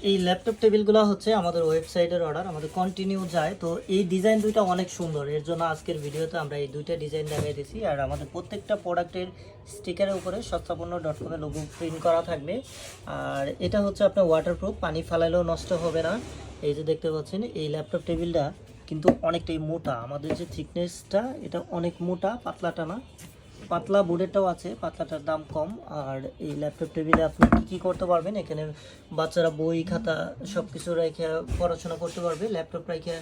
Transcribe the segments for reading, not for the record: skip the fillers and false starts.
এই ল্যাপটপ টেবিলগুলো হচ্ছে আমাদের ওয়েবসাইটের অর্ডার, আমাদের কন্টিনিউ যায়। তো এই ডিজাইন দুইটা অনেক সুন্দর, এর জন্য আজকের ভিডিওতে আমরা এই দুইটা ডিজাইন দেখাই দিয়েছি। আর আমাদের প্রত্যেকটা প্রোডাক্টের স্টিকারের উপরে সস্তাপন্ন.com-এর লোগো প্রিন্ট করা থাকবে। আর এটা হচ্ছে আপনার ওয়াটারপ্রুফ, পানি ফালাইলেও নষ্ট হবে না। এই যে দেখতে পাচ্ছেন এই ল্যাপটপ টেবিলটা কিন্তু অনেকটাই মোটা, আমাদের যে থিকনেসটা এটা অনেক মোটা, পাতলাটা না। পাতলা বোর্ডেরটাও আছে, পাতলাটার দাম কম। আর এই ল্যাপটপ টেবিলে আপনি কী করতে পারবেন, এখানে বাচ্চারা বই খাতা সব কিছু রেখে পড়াশোনা করতে পারবে, ল্যাপটপ রেখে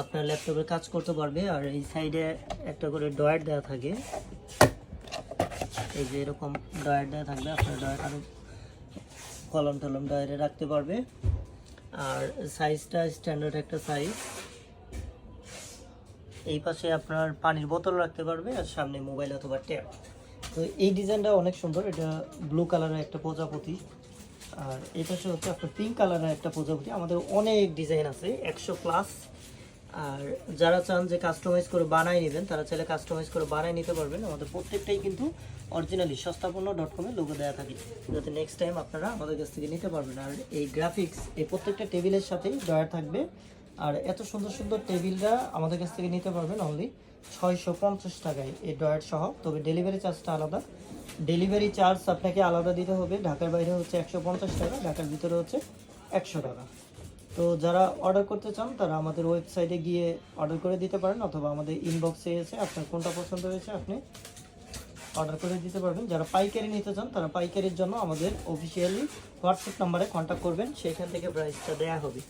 আপনার ল্যাপটপের কাজ করতে পারবে। আর এই সাইডে একটা করে ডয়ার দেওয়া থাকে, এই যে এরকম ডয়ার দেওয়া থাকবে, আপনার ডয়ার আরও কলম টলম ডয়ারে রাখতে পারবে। আর সাইজটা স্ট্যান্ডার্ড একটা সাইজ। এই পাশে আপনার পানির বোতল রাখতে পারবে, আর সামনে মোবাইল অথবা ট্যাব। তো এই ডিজাইনটা অনেক সুন্দর, এটা ব্লু কালারের একটা প্রজাপতি। আর এই পাশে হচ্ছে আপনার পিঙ্ক কালারের একটা প্রজাপতি। আমাদের অনেক ডিজাইন আছে, 100+। আর যারা চান যে কাস্টমাইজ করে বানাই নেবেন, তারা চাইলে কাস্টমাইজ করে বানাই নিতে পারবেন। আমাদের প্রত্যেকটাই কিন্তু অরিজিনালি সস্তাপন্ন.com-এ লোগো দেওয়া থাকে, যাতে নেক্সট টাইম আপনারা আমাদের কাছ থেকে নিতে পারবেন। আর এই গ্রাফিক্স এই প্রত্যেকটা টেবিলের সাথেই ডয়ার থাকবে। আর এত সুন্দর সুন্দর টেবিলটা আমাদের কাছ থেকে নিতে পারবেন অনলি 650 টাকায় এই ডয়ার সহ। তবে ডেলিভারি চার্জটা আলাদা, ডেলিভারি চার্জ আপনাকে আলাদা দিতে হবে। ঢাকার বাইরে হচ্ছে 150 টাকা, ঢাকার ভিতরে হচ্ছে 100 টাকা। তো যারা অর্ডার করতে চান তারা আমাদের ওয়েবসাইটে গিয়ে অর্ডার করে দিতে পারেন, অথবা আমাদের ইনবক্সে এসে আপনার কোনটা পছন্দ হয়েছে আপনি অর্ডার করে দিতে পারবেন। যারা পাইকারি নিতে চান তারা পাইকারির জন্য আমাদের অফিসিয়ালি হোয়াটসঅ্যাপ নাম্বারে কন্ট্যাক্ট করবেন, সেখান থেকে প্রাইসটা দেওয়া হবে।